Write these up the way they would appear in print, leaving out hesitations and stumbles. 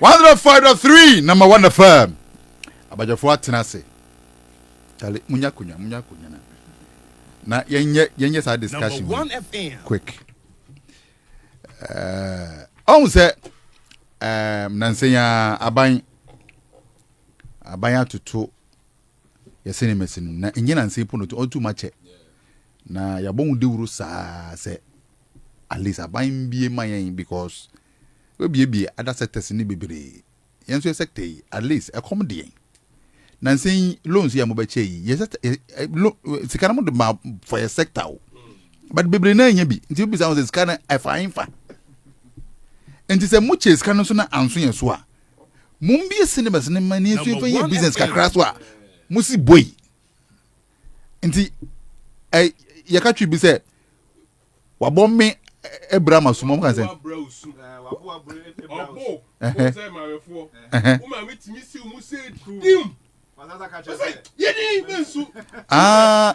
105.3 number 1 FM. Abajafo atenase. Tale munya kunya na yenye sa discussion quick. On say nansenya aban atutu yesene mesinu na enye nanse pono to too much na yabon de wuru sa se at least aban bie mayen because we bie other sectors ni bebre yenso sector at least e come dey nanse loans ya mo ba chei yes sikana mo de for a sector but bebre na nya bi nti bi sa mo sikana e fa nti se mo che sikana so na anso yen so a mumbi cinema ni so fa business kakra so a musi boy nti yaka twi bi se wabɔ me Abraham asumom kan se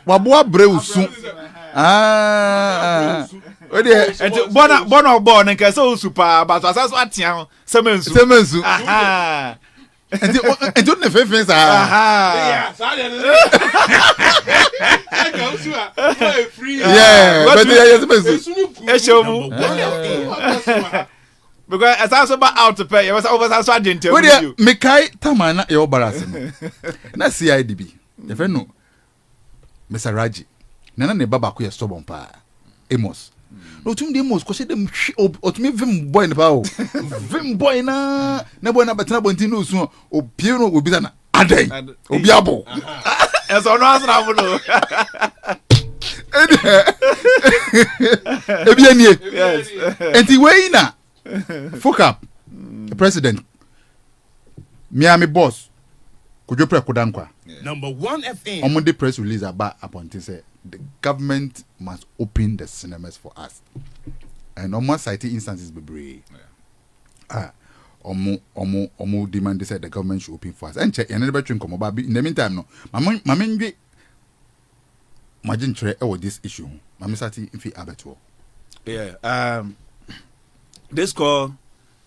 wabɔ abreusu bona obo nka se osu pa but asaso atia semensu and don't never say yeah but yes because as I about out to pay was over so agent you me kai tamana e obarase na CIDB the friend no Mr. Raji nana ne baba ko ye stubborn pa Amos no tum de Amos ko se dem otumi vim boy ne pa o vim boy na boy na betena bonti no su o pie no obi na adan obi abo eso no asra bu no ebi anie yes enti we na Focap president Miami boss Kojo Preko Dankwa number 1 FM on the press release about appointing say the government must open the cinemas for us and almost citing instances be omo demand say the government should open for us and check another train come about in the meantime no mama ndwe imagine try this issue mama sati infi abeto yeah this call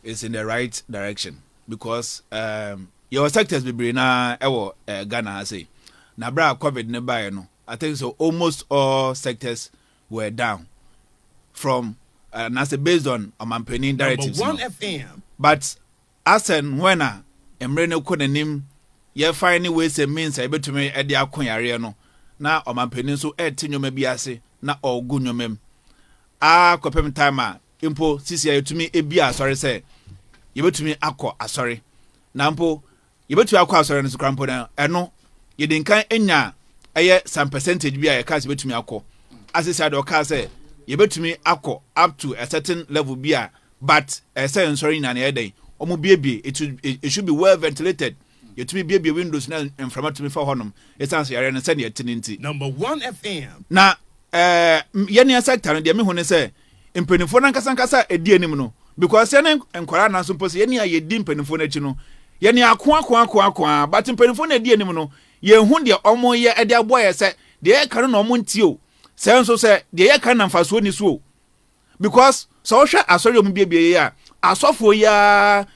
is in the right direction because your sectors be na Ghana say na bra COVID ne buy no I think so almost all sectors were down from and that's based on Mampeni directives. 1 FM. But as and when emre no ko nanim ye find ways and means able to me e dia akon yare no na Mampeni so e tinyoma bi ase na ogu nyomem kopem time impo sisi ya yetumi ebi asori say yebetumi akọ asori na mpo yebetumi akọ asori no so krampo na eno yedinkan enya eye some percentage bi a yeka se betumi akọ asisi ade oka say yebetumi akọ up to a certain level bi a but say nsori na na eden omo biebie it should be well ventilated yetumi biebie windows na inflammatory for honum esanse yare no say na yetinenti number 1 FM na yene sector no de me hu ne say mpenifo na nkasa edi anim no because yene enkwara na so pose yene ayedi mpenifo na chi no yene akwa but mpenifo na edi anim no ye hu de omo ye ede aboye se de ye kan na omo ntio se nso se de ye kan na mfaso ni so because so hwe asori omo biebie ya asofo ya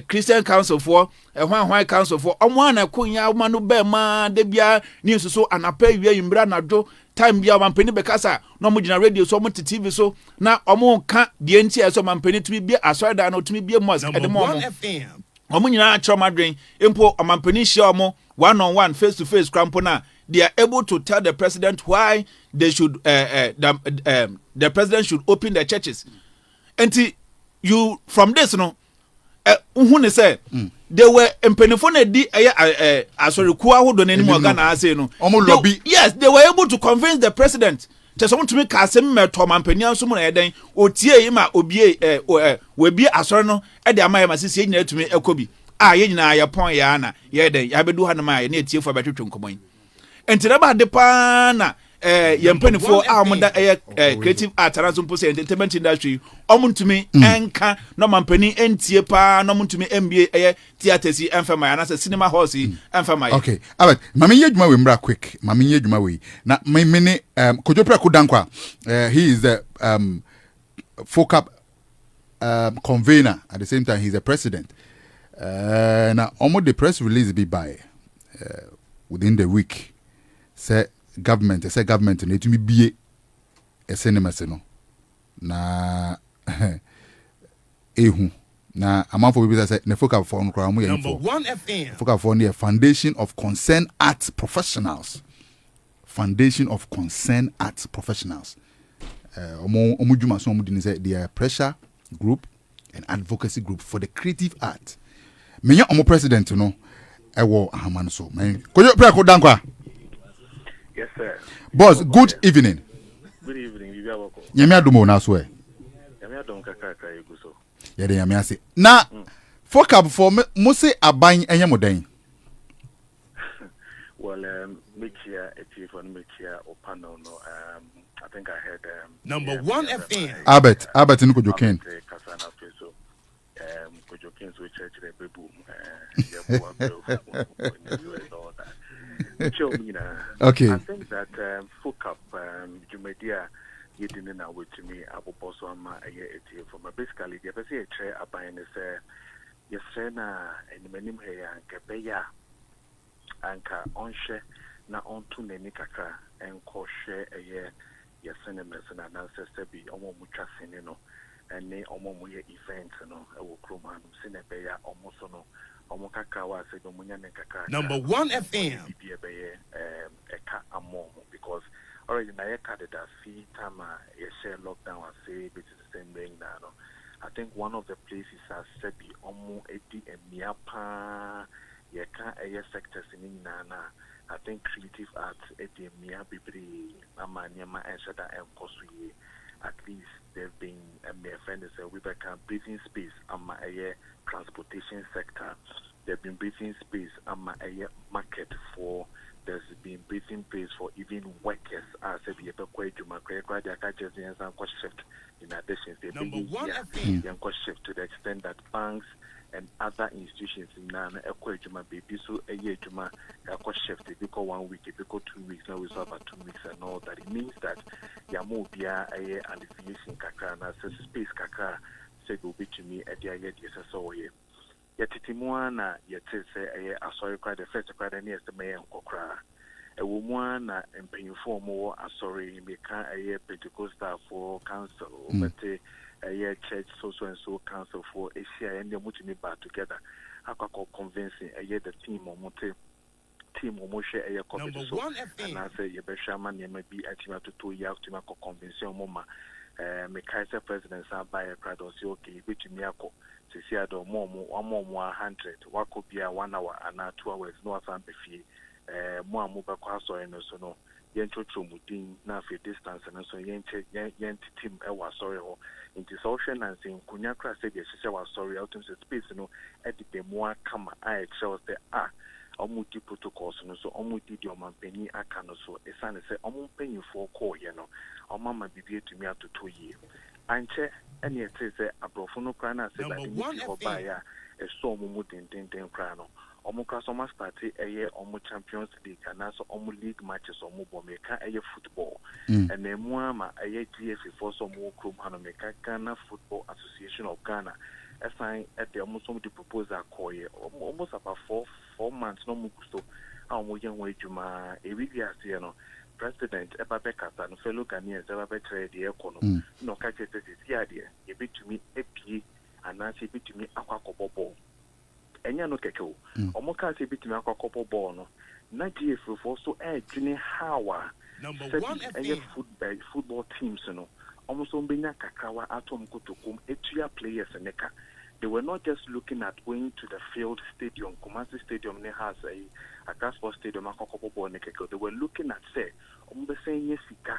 Christian Council for hwan council for omo na konya omo no be ma de bia ni nsuso anapa wi yimbra na do time bia mampeni bekasa no mo gina radio so mo TV so na omo ka de nti eso mampeni tumi bia asoda na tumi bia mos edemo omo nyina achro madwen empo mampeni hia omo one on one face to face crampo na they are able to tell the president why they should the president should open the churches and you from this no who ne say they were empenifo na di asori ku ahodo na nimu Ghana ase no lobby yes they were able to convince the president to some to make asem meto mampani anso mu na eden otie yi ma obie we bi asori no e de amaye masisi nyina tumi ekobi ye nyina ya pon ya na ye eden ya bedu ha na ma ye na etie fo betwetwe nkomon entina ba de pa na yempenifo amoda creative art and some pose entertainment industry omuntumi enka no mampani entie pa no muntumi MBA theater si enfama na cinema hall si enfama okay alright mami yedwuma we mbra quick mami yedwuma we na mene Kojo Preko Dankwa he is the Focap convener. At the same time, he's the president. Now, almost the press release be by within the week. Say government need to be a cinema no. Na ehu na amafo bi say ne Focap for no kra mo Number 1 FM. Focap for the Foundation of Concerned Arts Professionals. Foundation of Concerned Arts Professionals. Omo djuma so omo din say they are pressure group and advocacy group for the creative art. Menya omo president no ewo ahaman so. Kojo Preko Dankwa. Yes sir. Boss, good evening. Good evening. You are welcome. Nyame adomo na so e. Nyame adom kakaka eguso. Yede nyame ase. Na Focap for mo say aban enye modan. Well, make here a chief and make here or panel. No, I think I heard Number 1 FM. Albert in Kojo Ken. Kasana so Kojo Ken's which church the boom. Okay. I think that Focap Jumedia you didn't know with me Abu Boswama a year from basically the person a chair abaying is yes and many here and Kebeya anka onhwe na onto nani kakra enko hwe eye yesenemes na ancestor bi omo mutwa sene no ene omo mo ye event no e wo kroma no sene be ya omo so no omo kakra wa se do munya ne kakra Number 1 FM bi be ye eka amo because already na ye candidate fee time ye share lockdown and say bit the same thing now no I think one of the places has said be omo edi emia pa ye can a sectors in Nana. I think creative arts at the Mia Bibri, Amanyama, and Shada and Kosui. At least they've been a mere friend as a Rebecca breathing space, a transportation sector. They've been breathing space, a market for. There's been breathing space for even workers as a be a quite to my great graduate shift. In addition, they've been young shift to the extent that banks and other institutions in Nana Equajuma baby so a year to my shift because 1 week, because 2 weeks, now we saw about 2 weeks and all that. It means that Yamobia a alleviation kakana says space kaka said will be to me at the idea yes so ye. Yet Timuana yet say a sorry cried the first cried and yes the mayor kokra. A woman and paying for more sorry me can a year Pentecostal for council but a year church so and so council for a share and they're putting it back together. I can convincing a year the team or motive team or more share a year committee so and I say you better man you may be a team to 2 years to make a convincing mama me Kaiser presidents are by a crowd or say okay which me ako to see do more 100 what could be a 1 hour and 2 hours no afan be fee more mobile so and so no yentro tromudin na fe distance and so yent team e wa sorry ho into social and saying kunya kra say be hye wa sorry out in space no e de mo kama I shows the omuti protocols no so omuti di omampani aka no so esane say omumpanyi for call ye no omama bibie to me ato 2 years anche ene ete say abrofo no kra na say that ni ho ba ya e so omumu den kra no omo customer party eye omo Champions League and also omo league matches omo bomeka eye football and emu ama eye GFA for some krom hanomeka Ghana Football Association of Ghana assign at the omo some the proposal koye almost about 4 months no mugusto omo yen we juma e really as you know president Ebabeka and fellow Ghanaians Ebabetre the economy no ka che say here e bit to me epie and na say bit to me akwakobobo enya no keke omo ka se bitimi akwakopo ball no na GF for so edwene hawa Number 1 FM football teams no omo so mbenya kakawa atom kotokum etua players neka they were not just looking at going to the field stadium Kumasi stadium ne has a Gasport stadium akwakopo ball nekeke they were looking at say omo be say yesika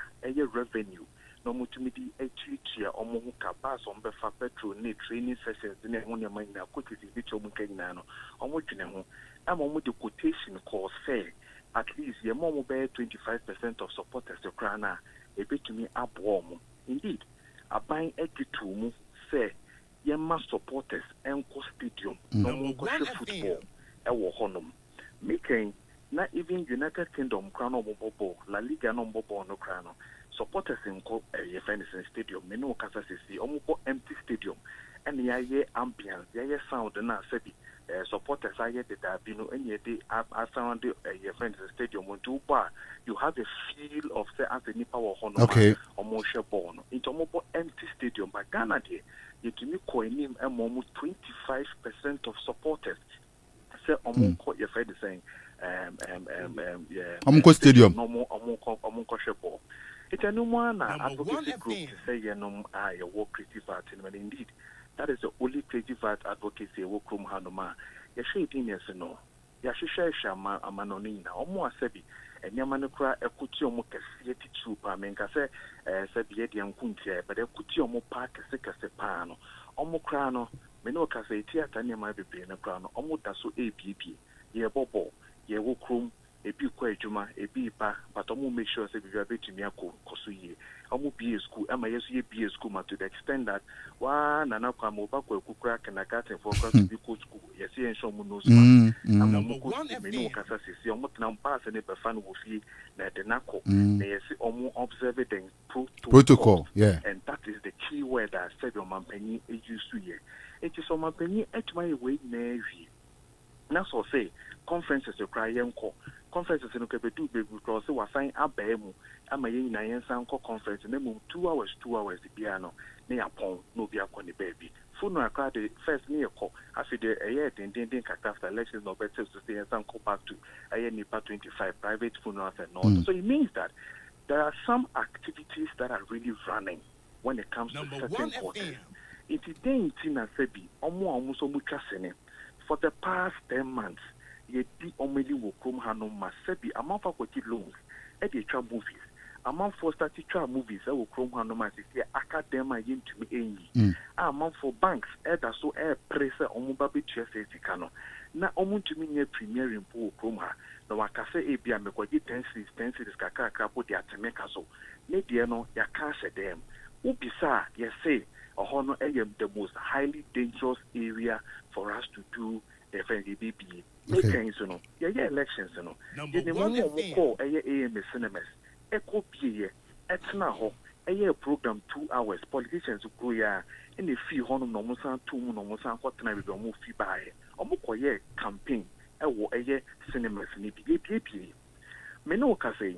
revenue no mutumidi echichia omo ka bus on be fa petrol ni training sessions ne ho ne man na coaches bi cho mu kanyina no omo dwene ho ama omo the quotation call say at least ye mo be 25% of supporters the crana e betumi abo omo indeed aban egitu mu say ye ma supporters enko stadium no mo ko football e wo honom making na even United Kingdom crown omo bobo La Liga no bobo no crown supporters in Yefenison Stadium, Meno Casa City, almost empty stadium, and the ambience, the sound, and I said, supporters I get that you know, and yet around your friends stadium on two bar, you have a feel of say as any power honor or more born into a more empty stadium. But Ghana, you give me coin and almost 25% of supporters say almost your friend is saying, stadium. No more ball. It's a new one advocacy group to say, you know, I work creative art, and indeed. That is the only creative art advocacy work from Hanoma. Yashe opinions no. Yashe shama amanonina. Omo asebi. Enyamanukra ekuti omo kesi chupa. Menka se sebi yedi yankuntia. But ekuti omo pa kese pano. Omo krano. Meno kase iti atanya mabibi na krano. Omo daso ABB. Ye bobo. Ye wokrum. Ebi kwa ejuma. Ebi ipa. But omo make sure sebi yabe tumiako kosuye. Omo BA school. Ama yesu ye BA school ma to the extent that nana kwa moba kwa kukura kindergarten for class to be coach school. Yes, and show munos. Number 1 FM. Kasa sisi omo tna mpasa ne befan wofi na denako. Na yesi omo observe the protocol. Yeah. And that is the key word that said your mampeni used to ye. It is on mampeni my way navy. Now so say conferences to cry yanko. Conferences in Okebedu because we sign abemu. Ama yin na yen sanko conference na mum 2 hours the piano. Ne upon no be akon the baby. Funo akra the first near call. After the year then after elections no better to stay and go back to nipa 25 private funerals and all. So it means that there are some activities that are really running when it comes to certain quarters. It is then Tina Sebi, almost for the past 10 months, ye di omeli wo krom hanom masebi amount for kwati loans e dey try movies. Amount for statutory movies e wo krom hanom as say academia yintumi enyi. Amount for banks e da so e press omo ba be tue say sika no. Na omo ntumi nye premier impo krom ha. Na wakase e bia mekwaji 10 cities kakaka po dia temeka so. Ne die no ya ka hye dem. Ubisa ye say Ohono the most highly dangerous area for us to do the FNDBB. Okay, so no, yeah, elections, no. The one who call AM cinemas, echo PA, etna ho, a program 2 hours, politicians who go ya, and a few honor no mosan 2 no mosan what time we move fee by, omokoye campaign, a cinemas, ni PA. Meno Case,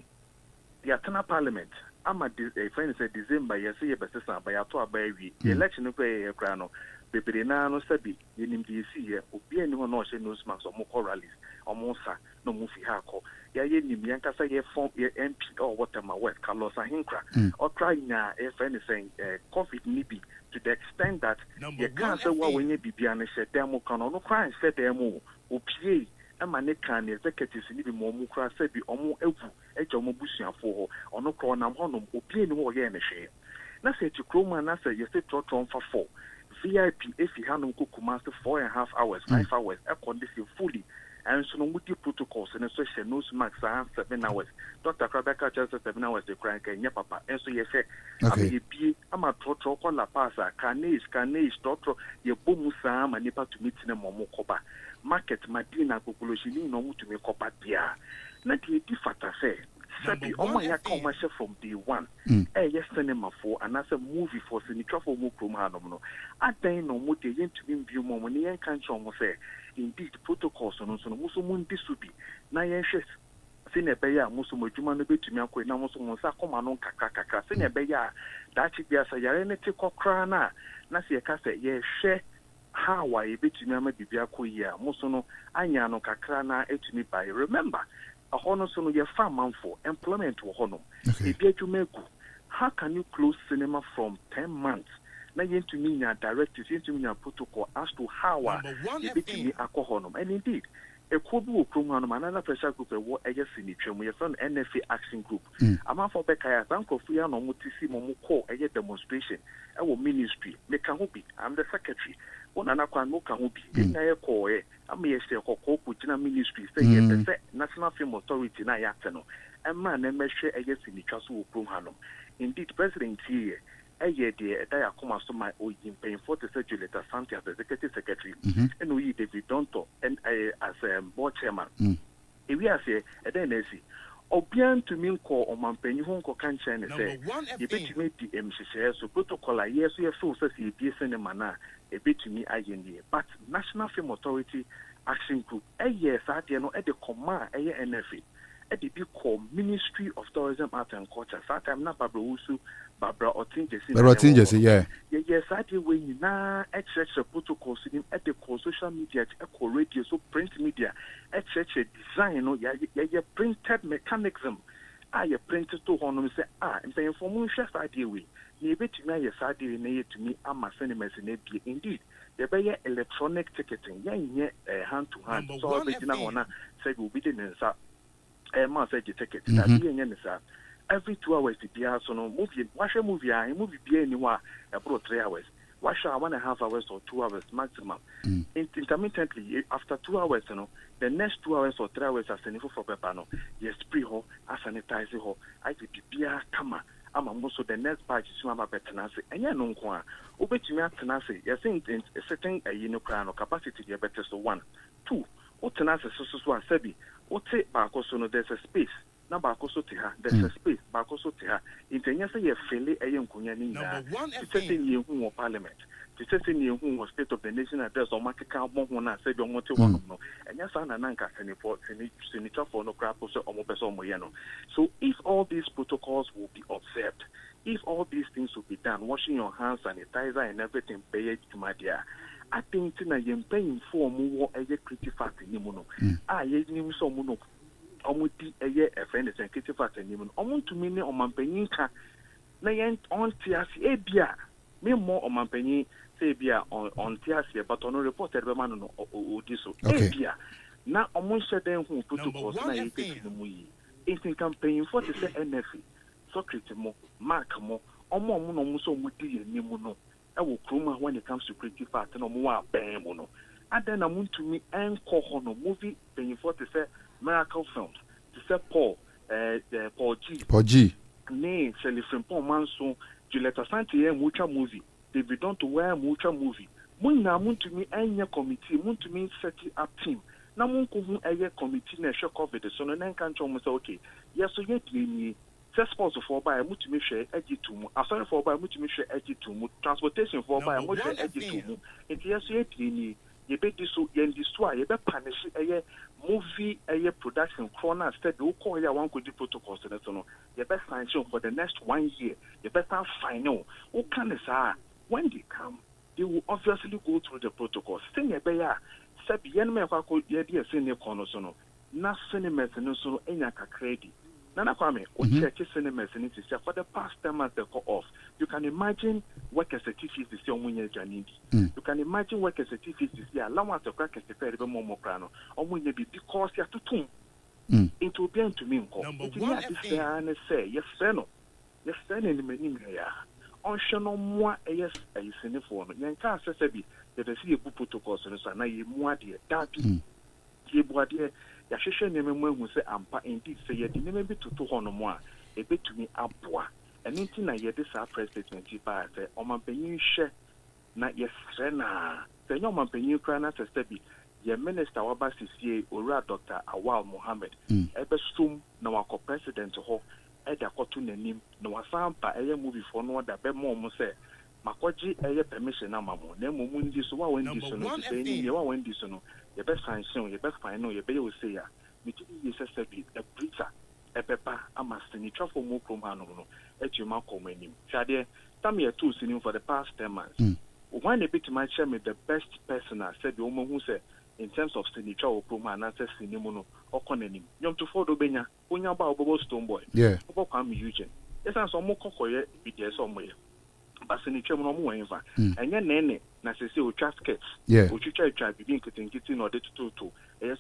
the Atana Parliament. I'm a friend said December, yes, ye besesa by a tour baby. The election of a crano, Bebina no sabi, yenim DC, Obi anyone no she knows max or more rallies, or Mosa, no movie hako. Ya yenim Yankasa ye form ye MP or whatever West Carlos Hinkra, or trying a friend is saying, COVID nibi to the extent that you can't say what when you be beyond a demo can no cry and said demo, OPA. Amane kan executives ni bi mo mu kra se bi omo evu eja omo busuafo ho ono kro nam honom obi ni ho ye ne hwe na se ti kroma na se ye se trotron fa 4 VIP if you hanom kokuma se 4.5 hours 5 hours e condition fully and so no mudi protocols and so she nose max 7 hours Dr. Krabaka just 7 hours the crank and papa and so ye say am bi ama trotro ko la pasa canage trotro ye bomu sa ma nipa to meet na momo koba market madina population no mu to me kopa dia na the different say sabi omo ya commercial from day one yes cinema for and as a movie for sinitra for mu krom hanom no adan no mu de yentu bi view mo ne yen kan chon mo say indeed protocols no so no muso mu ndisubi na yen hwe sine be ya muso modwuma no betumi akọ na muso mo sa koma no kakaka sine be ya da chi bia sa yare ne te kokra na se ka se ye hwe how I betumi ama bibia akọ yi a muso no anya no kakra na etumi by remember a hono so no ye farm for employment wo hono e bia dwumaku how can you close cinema from 10 months na yentumi nya directives yentumi nya protocol as to how you betumi akọ hono and indeed a could be another pressure group a yes in the term. We have an NFA action group. A man for Becca, Banco Fia, no Mutisi, Momuko, a demonstration. Our ministry, Mekahubi, I'm the secretary. One anakwa no Kahubi, in a call, I may say, Koko, ministry, say, National Film Authority, Nayatano, and man, and measure a yes in the Chasu Krumhanum. Indeed, President here. A year, dear, I come to my own paying for the surgery letter, Santi as executive secretary, and we David Donto, and as board chairman. If we are say, a then see, Obia obian to me call on my penny home call can China say you bet to me the MCCS so protocol yes we have full says you cinema na a bit to me IND but National Film Authority Action Group yes at the at the command NFA at the big call Ministry of Tourism, Art and Culture. That time na Barbara Usu, Barbara Otinjesi, yeah. Yes, I did when you now at church protocols in at the social media, echo radio, so print media, at church design, yeah, printed mechanism. I printed to honor say, and the information idea we. Maybe to me, yes, I did to me, I'm a cinemas in indeed. There be electronic ticketing, yeah, hand to hand. So I bet now, say, we'll be the must say the ticket. Every 2 hours to be so no movie. Watch a movie be anywhere about 3 hours. Watch 1.5 hours or 2 hours maximum. Intermittently after 2 hours, the next 2 hours or 3 hours as an info for Pepano. Yes, pre-ho, as sanitize ho. I did be a kama. I'm also the next batch is my betanasi. And ya no kwa. Obet me at tenacity. Yes, in a certain crown or capacity, you better so 1. 2. What tenacity so sebi. What say Bakoso no there's a space. Na Bakoso Tiha, there's a space, Bakoso Tiha. Intenya say ye fele ayen kunyani na. It's a ye who parliament. It's a ye who was state of the nation address or market carbon one said you want to one no. And yes, I nanka senator for no crap or mopeso moyano. So if all these protocols will be observed, if all these things will be done, washing your hands, sanitizer and everything, pay it to my dear. I think na yempaying for more a creative fact in Nimuno. Ye knew so mono. Omuti a year a friend is a creative fact in Nimun. Omun to me on Mampayinka. Nayan on Tias Abia. Me more on Mampaying, say Bia on Tiasia, but on a reported man or diso. Abia. Now Omun said them who put to cause na in the Mui. In campaign for the NFE. Socrates more, Mark more, or more Munomuso Muti and Nimuno. I will chroma when it comes to creative art no more bemono. And then I want to me and Kohono movie paying for to say miracle films. To say Paul G. Nay, Sally Frimpon Manson, Julieta Santi mucha movie. David don't wear mucha movie. Muna want to me and your committee, want to me setting up team. Now mun kuhu a committee na shock of it, so no can show me okay. Yes, so yet we Transport for by a multi share edgy to mu. Sorry for by multi share edgy to mu. Transportation for by a multi edgy to mu. It yes, you bet this so yen destroy, you bet punish a movie a production corner instead. You call ya one could do protocols to that. You bet sign for the next 1 year. You better final. What can they say? When they come, they will obviously go through the protocols. Sing a bear. Sabi yen me ako ye be a senior corner sono. Na cinema no so enyaka credit. Nana Kwame, check cinemas and it is for the past 10 months they go off. You can imagine work as a TC is your money janindi. You can imagine work as a TC is the allowance to crack as the very more prano. Or when you be because you have to tune into being to me. It's say, yes, no. Yes, then in the menu. On Shano moi, yes, a cinephone. Yanka says, that I see a book protocols and so now you more dear. That dear. Yasheshe neme who say ampa indeed say ye didn't maybe to 200 more a bit to me abwa and anything I hear this our president by say on my penny share not yes na say no man penny crana to steady ye minister waba CCA ora Dr. Awal Mohammed ebe sum na wako president ho eda kotu nanim na wasampa eye movie for no da be mo mo say makoji eye permission na mamo na mo mundi so wa wendi so no say ni wa wendi so no your best sanction, your best final, your better will say, Mitty is a preacher, a pepper, a master, and for more promano, at your mouth, menu. Shadia, come here too, sitting for the past 10 months. When a bit my chairman, the best person, I said, the woman who said, in terms of signature or proman, I said, Cinemono or Conanim. Young to follow Benya, when you're about Stone Boy. Yeah, about come Eugene. Yes, I'm some more cocoy, be there somewhere. But signature no more, and then nene. Na se o traffickers o chicha try be getting or to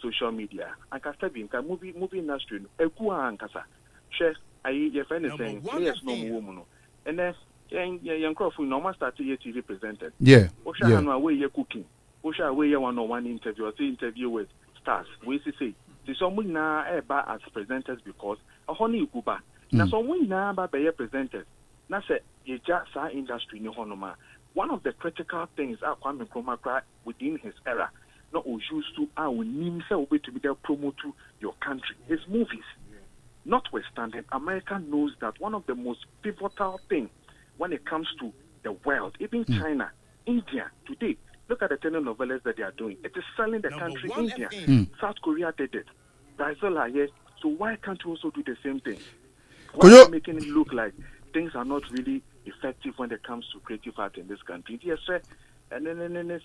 social media and can be in movie industry eku ankasa share ayi your friend is saying yes no woman and then young crowd no man start to TV presented o sha no away you cooking o sha away you one interview or interview with stars we say someone na eba as presenters because a honey kuba na someone na ba be presenters na say ye ja sa industry ni honoma. One of the critical things Kwame Nkrumah within his era, not used to our name to be there promote to your country. His movies. notwithstanding, America knows that one of the most pivotal things when it comes to the world, even China, India, today, look at the telenovelas that they are doing. It is selling the country. India, South Korea did it. Brazil are here. So why can't we also do the same thing? Why are we making it look like things are not really effective when it comes to creative art in this country? Yes, sir. And then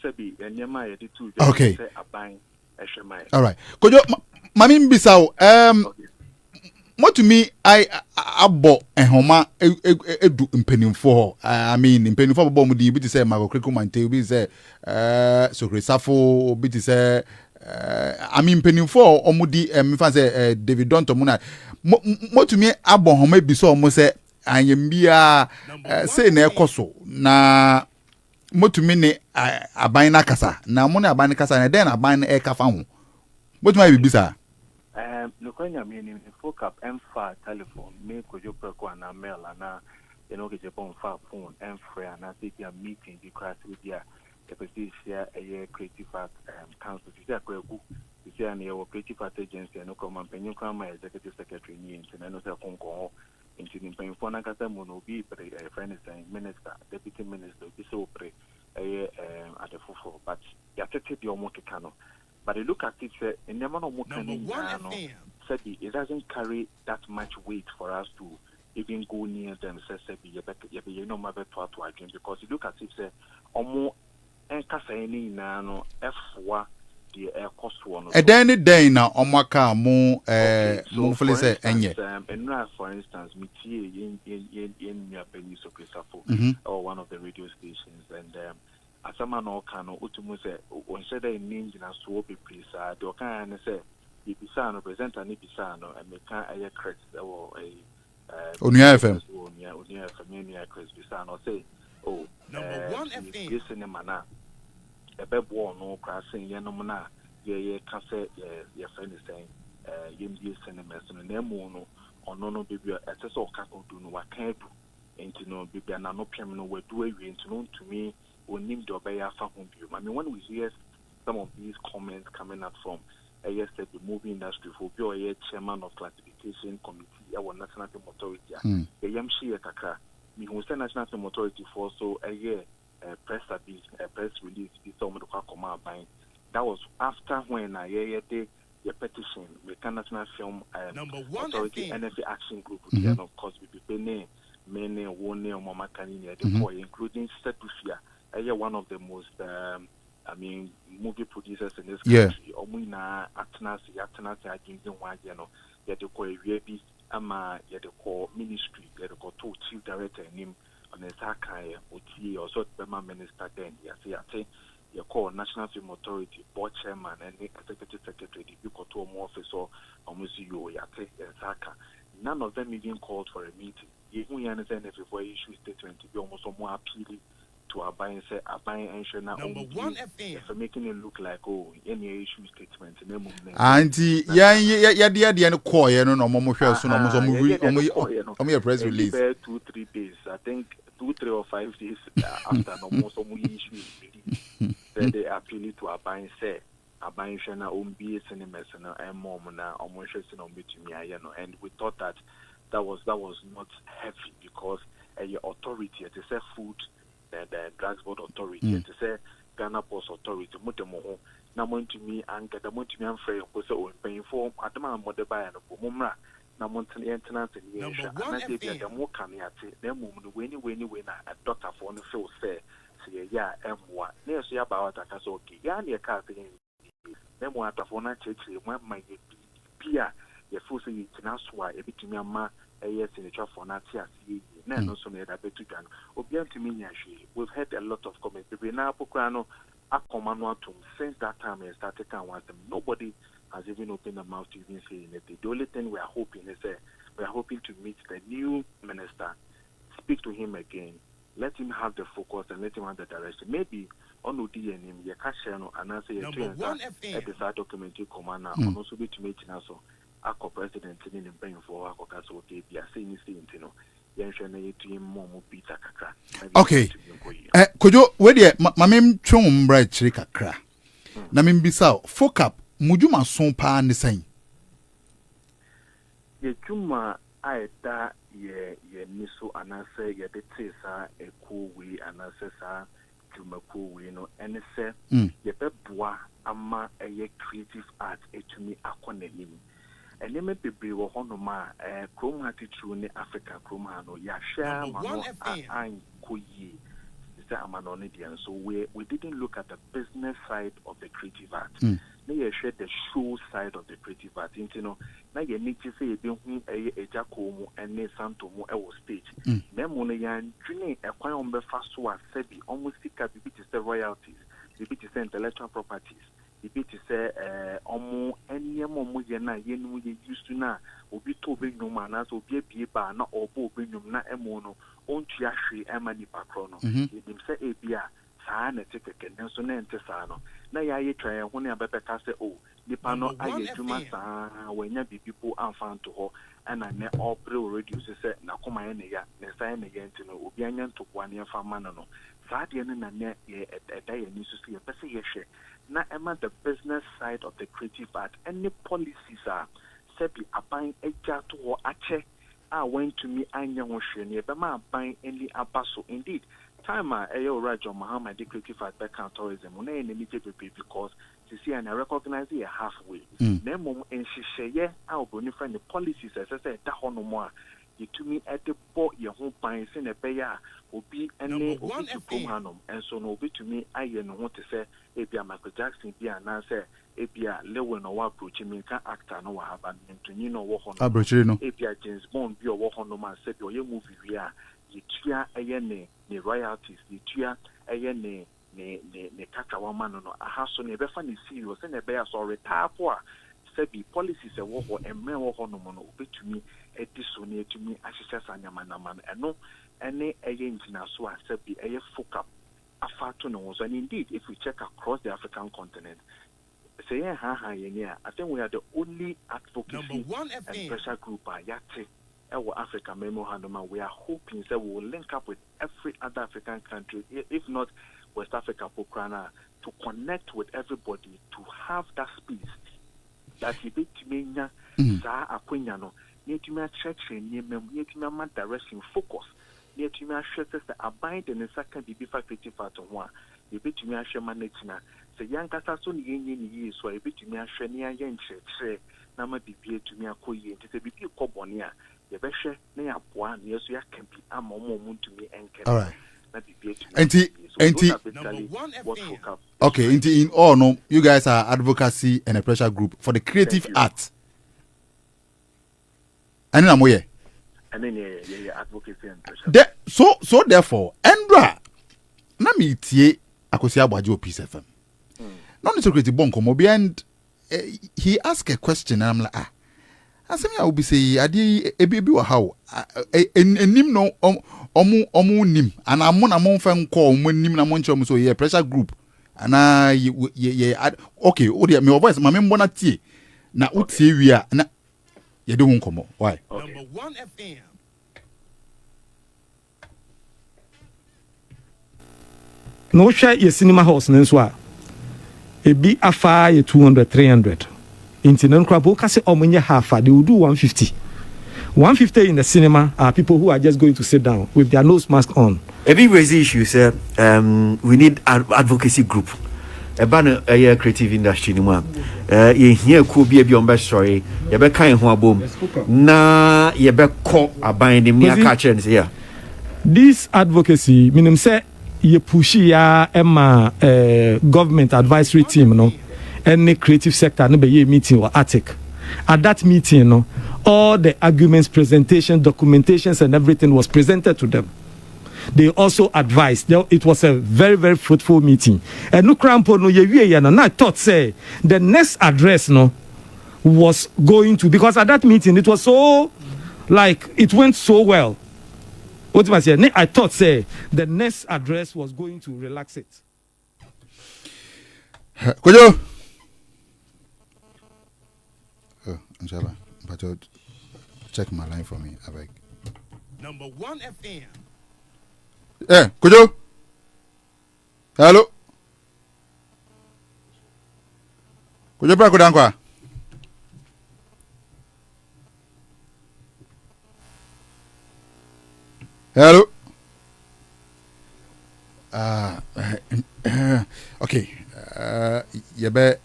okay. All right. Kojo, Mami Mbisao, what to me, I abo ehoma edu mpenimfo. I mean, mpenimfo abo mudi bi ti say Mago Kreko Mante bi say Sokre Safo bi ti say I mean mpenimfo omudi me fan say David Donto muna. What to me abo homa bi so omo say anyembia say na ekoso na motumi ne aban na kasa na mo na aban kasa na den aban e kafa ho motumi bi bisa no kwanya me ni Focap emfa telephone me Kojo Preko na mail na ke Japan fa phone emfree na take a meeting the class with dia the position a creative art council this is Kwagu this is an creative art agency no come panyin kwa my executive secretary ni ntina no se konko into the painful Nakata Monobi, a friend is saying minister, deputy minister, this opera at the full, but you accepted your Mokano. But you look at it, in the Mono Mokano, said it doesn't carry that much weight for us to even go near them, says, you know, my better to again, because you look at it, say, Omo Enkasani Nano F1. At any day now, Omaka mo mufuli say enye. And for instance, Mitie in Safo or one of the radio stations, and Asama no Kano Utumu say on said in Ninja so be prisa. Do can say Ibisano present an Ibisano and make a crest or a Unia FM. Unia FM Chris Bisano say, oh, listen in mana. A beb war no crossing Yanomana, ye cassette, your friend is saying, Yim cinemas and Nemono, or no baby, as a sort of do no, I can't do, and to know baby, and no piano were doing to know to me, or named the obey our family. I mean, when we hear some of these comments coming up from the movie industry for your chairman of classification committee, our national authority, the Yamshi Kaka, me who send national authority for so a year. Press release some of the command buying. That was after when I did the petition with National Film Authority NFA Action Group, of course, we be many one name Mama Kanini, including Setufia, one of the most movie producers in this country. Omuna Atnas, I think the call Ama, the call ministry, the call chief director name. On the Sakai, Uti, also Burma Minister then, yes, you call National Film Authority, board chairman, and the executive secretary, you got to more officer, almost you, Yate, and Saka. None of them even called for a meeting. Even we understand if we issue statement to be almost more appealing to our buying, say, our buying and share now, for making it look like, oh, any issue statement. Auntie, yeah, no call, no, Momo Shell, so almost press release. 2-3 days, I think 2, 3 or 5 days after no more some issues then they appeal to our buying say our buying shana be cinemas and mom na almost on between me and we thought that was not heavy because a authority it is a food the drugs board authority it is a Ghana Post Authority mutemo na mo to me and get the mo to me and free ko so paying for adama mo de buy no mumra na mountain maintenance and and they be the more can yet them when na a doctor for no feel say yeah m1 near see about that as okay yeah near car thing them what for na church when my pia your full say it na so a bit me ama yes in the traffic for na tia see na no so me that betu gan obian to me nyahwe we've had a lot of comments we na pokra no akomano atum since that time I started can want them nobody has even opened their mouth to even say anything. The only thing we are hoping is we are hoping to meet the new minister, speak to him again, let him have the focus and let him have the direction. Maybe on the him, you can share and answer your at the side documentary commander, and also be to meet also our president in the brain for our so they are saying this thing, you know. Okay. Kojo, where the mamem chong bright chirikakra. Na mimbisa Focap mujuma son pa ni sen. ye juma aida ye niso anase ye de tesa eku we anase sa juma ku we no ene se ye beboa ama eye creative art etumi akonanim ene me bebre wo honoma Chrome hat true ne Africa Chrome ha no ya share mano an koyi so we didn't look at the business side of the creative art. Now you share the show side of the creative art. You know, now you need to say you a Jacomo and ne Santomo stage. Then when you are doing a quite on the fast one, sebi almost think at the royalties, the bit is intellectual properties. The bit is almost any more yena yenu used to na obi to bring no man as obi ba na obo bring na emono on to yashi emani pakrono. Him say ebia saa na teke nso na ente saa no na ya ye twa ho ne abebeka se o nipa no aye dwuma saa wanya bibipo amfan to ho ana ne obre reduce se na koma ye ne ya ne saa ne ye ente no obi anya ntokwa ne fa ma no saa de ne na ne ye eda ye ni so se ye pese ye hwe na ema the business side of the creative art any policies are sebi aban eja to ho ache went to me anya ho hwe ne be ma aban any abaso indeed time ayo Rajo Muhammad the creative art background tourism na enemy because you see and I recognize it halfway na mom enhihye oboni friend the policies as I said da hono mo a yetumi edebo ye ho ban se na be ya obi ene obi hanom enso no obi tumi aye no ho te se ebia Michael Jackson bia na se ebia Lewin no wa approach me kan actor no wa haba ntuni no wo hono ebia James Bond bi wo hono ma se bi o ye movie wi a yetua eye ne royalties yetua eye ne kakawa mano no ahaso ne be fa ne serious ne be ya so retire for sebi policies e wo ho emre wo ho no no obetumi ediso ne etumi ahihye sanyama na man eno ene eye ntina so a sebi eye Focap afato no so and indeed if we check across the African continent say I think we are the only advocacy and pressure group yate our Africa Memo Handoma. We are hoping that we will link up with every other African country, if not West Africa, Pokrana, to connect with everybody to have that space that you be to me, Sa Aquiniano, near to me a church, near me direction focus, near to me a shirt that abide in the second BB5 1. You be to me a shaman, the young Casasun yen so I be to me a shania yen church, Nama BB to me a coy, and to be cobonia. The best near one years you can be a moment to me and can. All right. Okay, in all no, you guys are advocacy and a pressure group for the creative art. And then I'm advocacy and pressure. So therefore, Andra, na me tie akosi abwaje Peace FM. No need to create bonko mobi and he asked a question and I'm like asemi I will be say ade ebi wa how enim no omu nim and amon amon fa nko omu nim na mon chom so ye pressure group ana ye okay o dey me voice ma me mbona tie na utie wi a na ye de ho nkomo why Number 1 FM no share your cinema house nso a ebi afa ye 200 300 into non-crabo kasi omunye half they will do 150 in the cinema are people who are just going to sit down with their nose mask on. A big raise issue, sir. We need an advocacy group. A banner a creative industry no one. You here could be a beyond best story. You be kind of boom. Na you be caught a binding near catcher and say this advocacy meaning say you push ya government advisory team no. Any creative sector no be meeting or attic. At that meeting, no, all the arguments, presentation, documentations, and everything was presented to them. They also advised. It was a very, very fruitful meeting. And no crampo no and I thought say the next address no was going to because at that meeting it was so like it went so well. What I say? I thought say the next address was going to relax it. Kojo. Inshallah, but check my line for me, I beg. Number 1 FM. Kojo. Hello. Kojo Preko Dankwa. yebe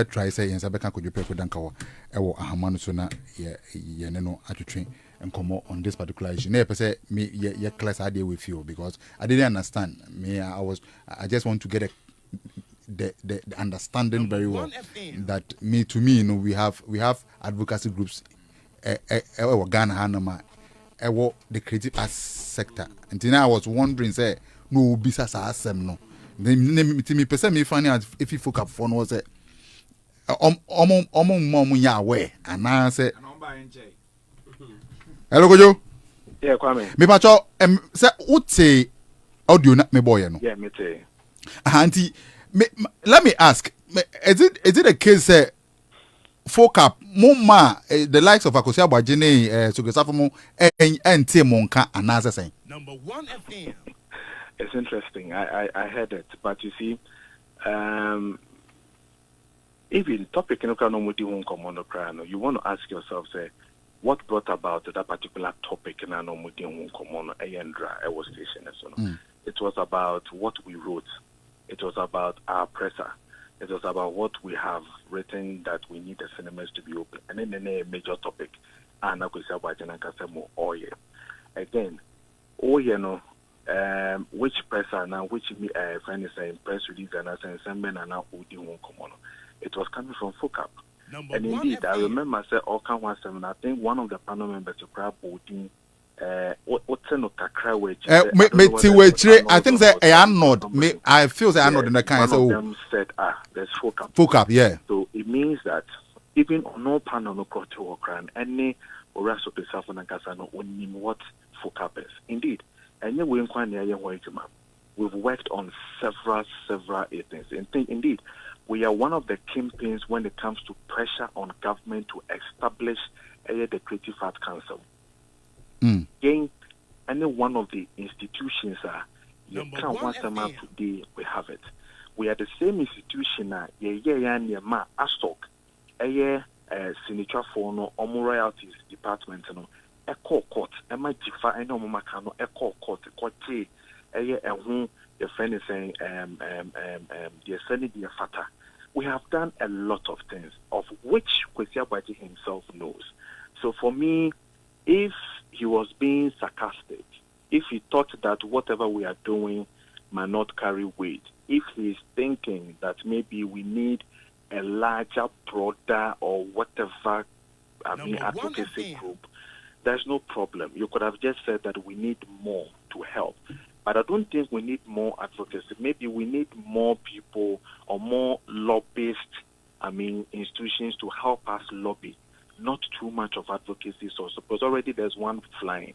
try say yensa beka Kojo Preko Dankwa ewo ahamanu so na ye ne no atwetwe nkomo on this particular issue. Na say me ye class idea with you because I didn't understand. I just want to get the understanding very well that to me, you know, we have advocacy groups Ghana Hanama the creative arts sector. And then I was wondering, say, no bisa sa asem no. Me person me find out if you Focap phone was it mom ya we and I say hello Kojo. Yeah, Kwame. Me pacho say uti audio na me boy no. Yeah, me too. Auntie, let me ask, is it a case say Focap mumma the likes of Akosia Bajine Sugesafo and Monka and Nasa saying Number 1 FM. It's interesting. I heard it, but you see, even topic you want to ask yourself, say, what brought about that particular topic in our station? It was about what we wrote. It was about our presser. It was about what we have written that we need the cinemas to be open. And then a major topic. And I could say about Oye. Again, Oye no, which presser now, which friend is saying press release and I saying Semben and now Udi won't come on. It was coming from Focap. And indeed, I remember I said Okan was I think one of the panel members to grab Udi. I think that I feel that Arnold in the kind of them said, there's Focap. Focap, yeah. So it means that even on no panel no proto or crime, any or rest of the South and Casano only what Focap is. Indeed, and yet we've worked on several things. Indeed, we are one of the kingpins when it comes to pressure on government to establish the Creative Arts Council. Again, any one of the institutions you can once a month today we have it. We are the same institution ASOC, signature for no royalties department no court, jifa no makano court the friend is saying the Senate fata. We have done a lot of things of which Kwesi Agbaje himself knows. So for me, if he was being sarcastic, if he thought that whatever we are doing might not carry weight, if he is thinking that maybe we need a larger, broader, or whatever, advocacy group, there's no problem. You could have just said that we need more to help. But I don't think we need more advocacy. Maybe we need more people or more lobbyists, institutions to help us lobby. Not too much of advocacy, so suppose already there's one flying.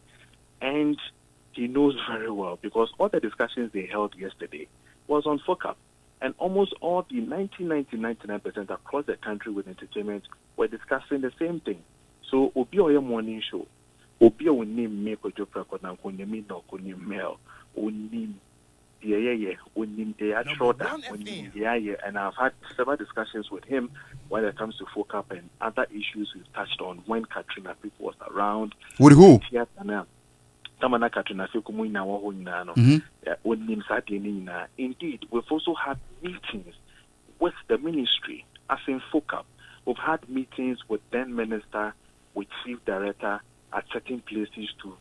And he knows very well because all the discussions they held yesterday was on Focap. And almost all the 99% across the country with entertainment were discussing the same thing. So, Obi Oye morning show, Obi will name me Kojo Preko Dankwa, name no Mel, name and I've had several discussions with him when it comes to Focap and other issues we've touched on when Katrina people was around. With who? Indeed, we've also had meetings with the ministry, as in Focap. We've had meetings with then minister, with chief director at certain places to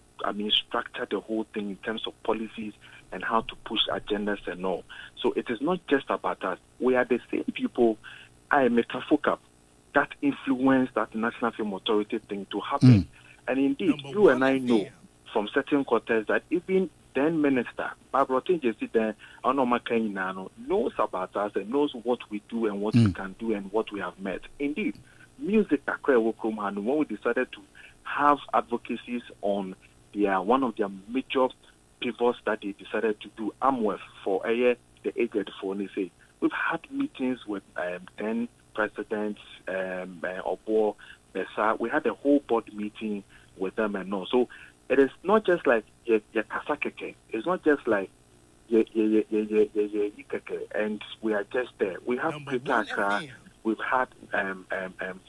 structure the whole thing in terms of policies and how to push agendas and all. So it is not just about us. We are the same people, I make a Focap, that influence that National Film Authority thing to happen. And indeed, you and I know from certain quarters that even then Minister, Barbara Tinjesi then, knows about us and knows what we do and what we can do and what we have met. Indeed, music and when we decided to have advocacies on one of their major pivots that they decided to do, AMWEF for the aged for say. We've had meetings with then presidents, Obo, Besa. We had a whole board meeting with them and all. So it is not just like kasakeke. It's not just like and we are just there. We have Greater Accra. We've had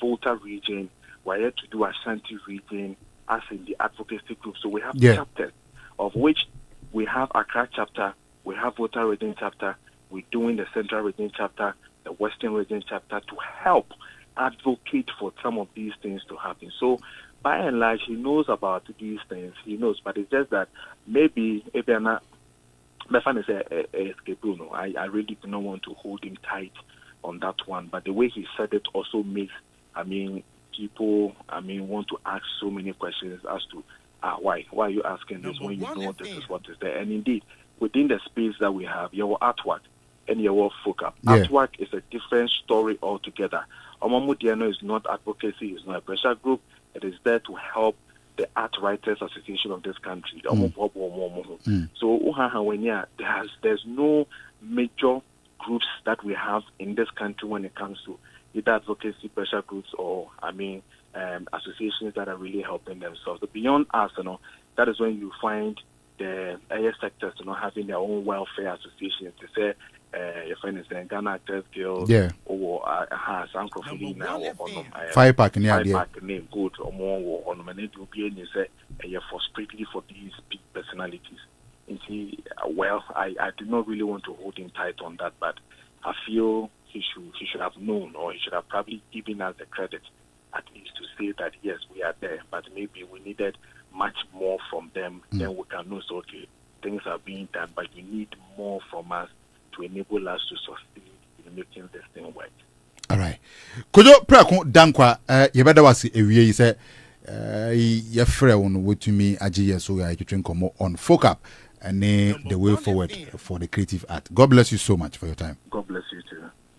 Volta region. We're here to do Ashanti region as in the advocacy group. So we have chapters of which we have Accra chapter, we have Volta region chapter, we're doing the Central Region chapter, the Western Region chapter to help advocate for some of these things to happen. So by and large, he knows about these things. He knows, but it's just that maybe if they're not, I really do not want to hold him tight on that one. But the way he said it also makes, people, want to ask so many questions as to why are you asking this when you know this is what is there? And indeed, within the space that we have, your artwork and your Focap. Yeah. Artwork is a different story altogether. Omamudiano is not advocacy, it's not a pressure group. It is there to help the Art Writers Association of this country. So there's no major groups that we have in this country when it comes to either advocacy pressure groups or associations that are really helping themselves. So beyond us, that is when you find the other sectors having their own welfare associations. To say your friend is in Ghana Actors Guild, or has Uncle now Fire Park in name good or more on many to be in say for strictly for these big personalities. And I did not really want to hold him tight on that, but I feel he should have known, or he should have probably given us the credit at least to say that yes, we are there, but maybe we needed much more from them. Then we can know, so okay, things are being done, but you need more from us to enable us to succeed in making this thing work. All right. Kojo Preko Dankwa, you better was a way say, your friend would to me, Aji, so I can come on Focap and the way forward for the creative art. God bless you so much for your time. God bless you too.